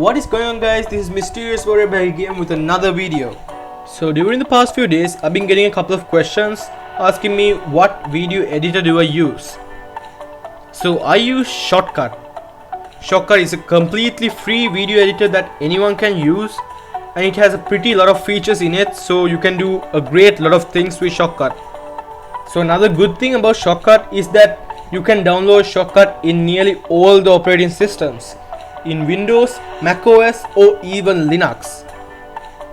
What is going on, guys? This is Mysterious Warrior back again with another video. So during the past few days I've been getting a couple of questions asking me what video editor do I use. So I use Shotcut. Shotcut is a completely free video editor that anyone can use, and it has a pretty lot of features in it, so you can do a great lot of things with Shotcut. So another good thing about Shotcut is that you can download Shotcut in nearly all the operating systems, in Windows, macOS or even Linux.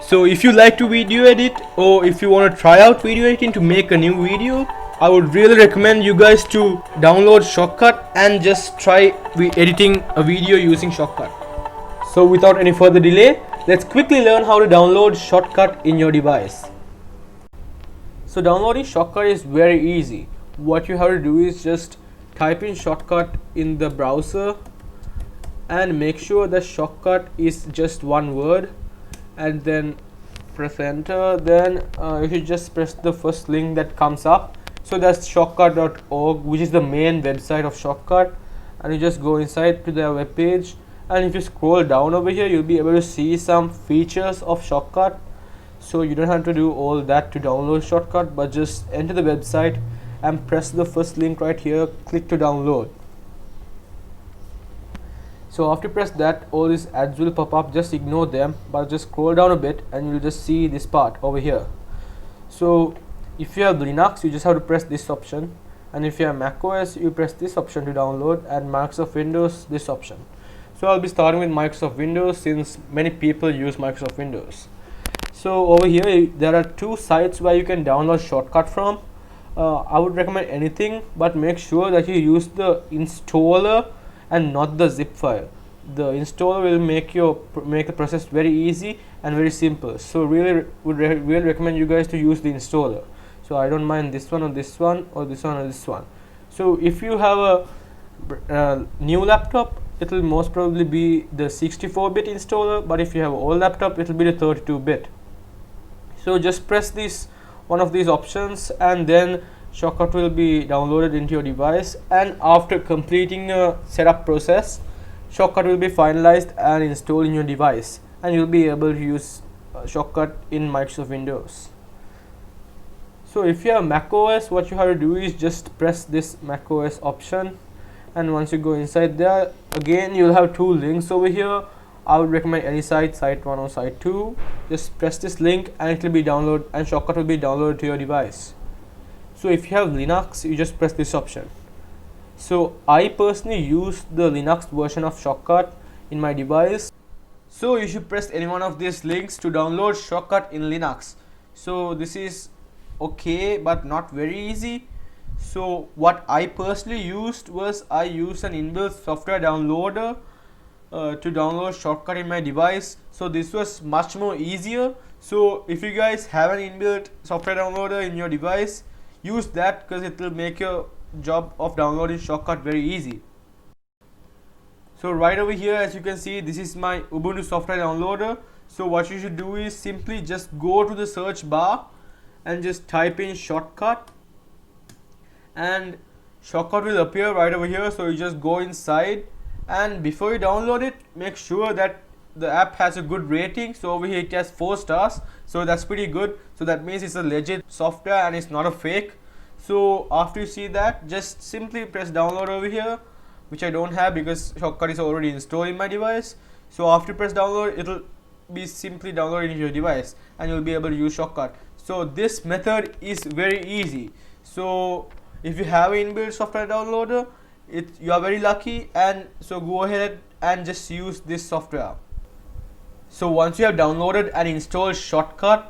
So if you like to video edit, or if you want to try out video editing to make a new video, I would really recommend you guys to download Shotcut and just try editing a video using Shotcut. So without any further delay, let's quickly learn how to download Shotcut in your device. So downloading Shotcut is very easy. What you have to do is just type in Shotcut in the browser and make sure that Shotcut is just one word, and then press enter. Then you should just press the first link that comes up. So that's shotcut.org, which is the main website of Shotcut, and you just go inside to their web page, and if you scroll down over here you'll be able to see some features of Shotcut. So you don't have to do all that to download Shotcut, but just enter the website and press the first link right here, click to download. So after you press that, all these ads will pop up. Just ignore them, but just scroll down a bit and you'll just see this part over here. So if you have Linux, you just have to press this option, and if you have macOS, you press this option to download, and Microsoft Windows, this option. So I'll be starting with Microsoft Windows since many people use Microsoft Windows. So over here there are two sites where you can download Shotcut from. I would recommend anything, but make sure that you use the installer and not the zip file. The installer will make the process very easy and very simple. So really would really recommend you guys to use the installer. So I don't mind this one or this one or this one or this one. So if you have a new laptop, it will most probably be the 64-bit installer, but if you have an old laptop, it will be the 32-bit. So just press this one of these options, and then Shotcut will be downloaded into your device, and after completing a setup process, Shotcut will be finalized and installed in your device, and you'll be able to use Shotcut in Microsoft Windows. So if you have macOS, what you have to do is just press this macOS option, and once you go inside there, again you'll have two links over here. I would recommend any site, site 1 or site 2. Just press this link and it will be downloaded, and Shotcut will be downloaded to your device. So if you have Linux, you just press this option. So I personally use the Linux version of Shotcut in my device. So you should press any one of these links to download Shotcut in Linux. So this is okay, but not very easy. So what I personally used was, I used an inbuilt software downloader to download Shotcut in my device. So this was much more easier. So if you guys have an inbuilt software downloader in your device, use that, because it will make your job of downloading Shotcut very easy. So right over here, as you can see, this is my Ubuntu software downloader. So what you should do is simply just go to the search bar and just type in Shotcut, and Shotcut will appear right over here. So you just go inside, and before you download it, make sure that the app has a good rating. So over here it has 4 stars, so that's pretty good. So that means it's a legit software and it's not a fake. So after you see that, just simply press download over here, which I don't have because Shotcut is already installed in my device. So after you press download, it'll be simply downloaded into your device, and you'll be able to use Shotcut. So this method is very easy. So if you have an inbuilt software downloader, you are very lucky, and so go ahead and just use this software. So once you have downloaded and installed Shotcut,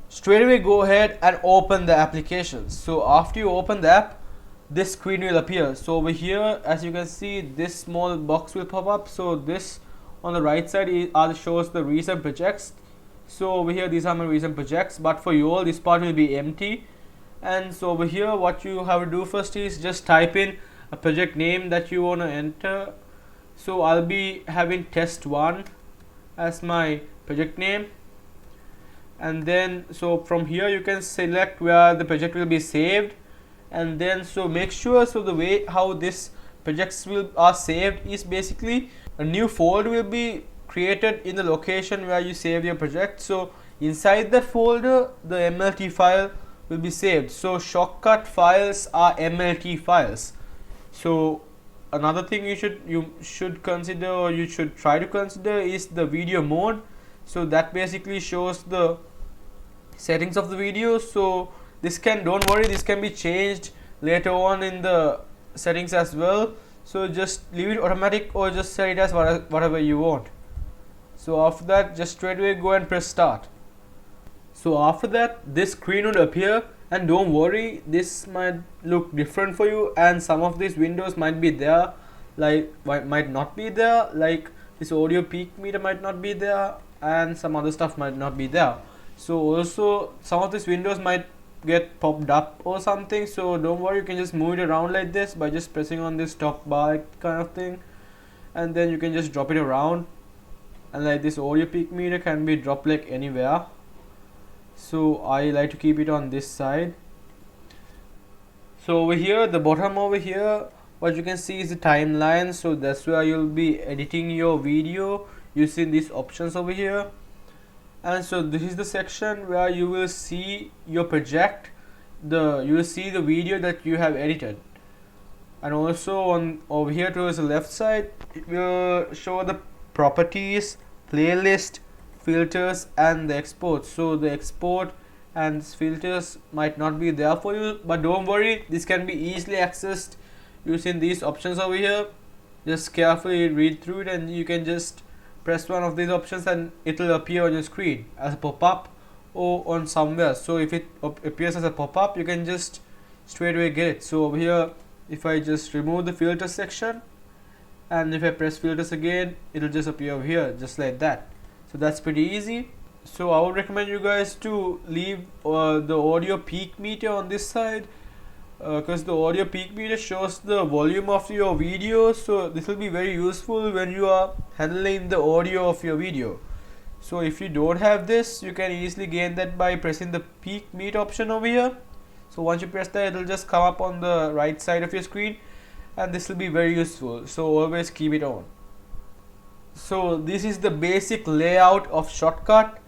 straight away go ahead and open the application. So after you open the app, this screen will appear. So over here, as you can see, this small box will pop up. So this on the right side shows the recent projects. So over here, these are my recent projects, but for you all, this part will be empty. And so over here, what you have to do first is just type in a project name that you want to enter. So I'll be having test1 as my project name, and then so from here you can select where the project will be saved, and then so make sure, so the way how this projects are saved is basically a new folder will be created in the location where you save your project. So inside that folder, the MLT file will be saved. So Shotcut files are MLT files. So another thing you should consider, or you should try to consider, is the video mode. So that basically shows the settings of the video. So this don't worry, this can be changed later on in the settings as well. So just leave it automatic or just set it as whatever you want. So after that, just straight away go and press start. So after that, this screen would appear, and don't worry, this might look different for you, and some of these windows might be there, like might not be there, like this audio peak meter might not be there, and some other stuff might not be there. So also some of these windows might get popped up or something, so don't worry, you can just move it around like this by just pressing on this top bar kind of thing, and then you can just drop it around, and like this audio peak meter can be dropped like anywhere. So I like to keep it on this side. So over here, the bottom over here, what you can see is the timeline. So that's where you'll be editing your video using these options over here. And so this is the section where you will see your project, you will see the video that you have edited. And also over here towards the left side, it will show the properties, playlist, filters, and the export. So the export and filters might not be there for you, but don't worry, this can be easily accessed using these options over here. Just carefully read through it, and you can just press one of these options and it will appear on your screen as a pop-up or on somewhere. So if it appears as a pop-up, you can just straight away get it. So over here, if I just remove the filter section, and if I press filters again, it will just appear over here just like that. So that's pretty easy. So I would recommend you guys to leave the audio peak meter on this side, because the audio peak meter shows the volume of your video. So this will be very useful when you are handling the audio of your video. So if you don't have this, you can easily gain that by pressing the peak meter option over here. So once you press that, it will just come up on the right side of your screen, and this will be very useful. So always keep it on. So this is the basic layout of Shotcut,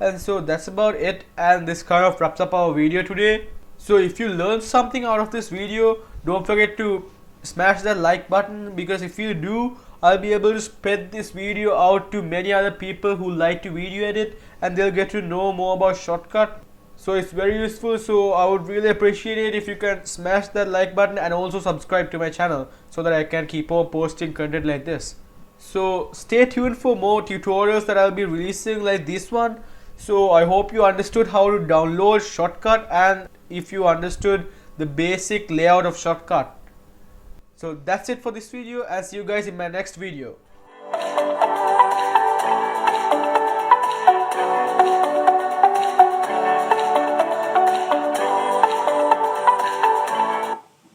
and so that's about it, and this kind of wraps up our video today. So if you learned something out of this video, don't forget to smash that like button, because if you do, I'll be able to spread this video out to many other people who like to video edit, and they'll get to know more about Shotcut. So it's very useful, so I would really appreciate it if you can smash that like button and also subscribe to my channel so that I can keep on posting content like this. So stay tuned for more tutorials that I'll be releasing like this one. So I hope you understood how to download Shotcut, and if you understood the basic layout of Shotcut. So that's it for this video, and see you guys in my next video.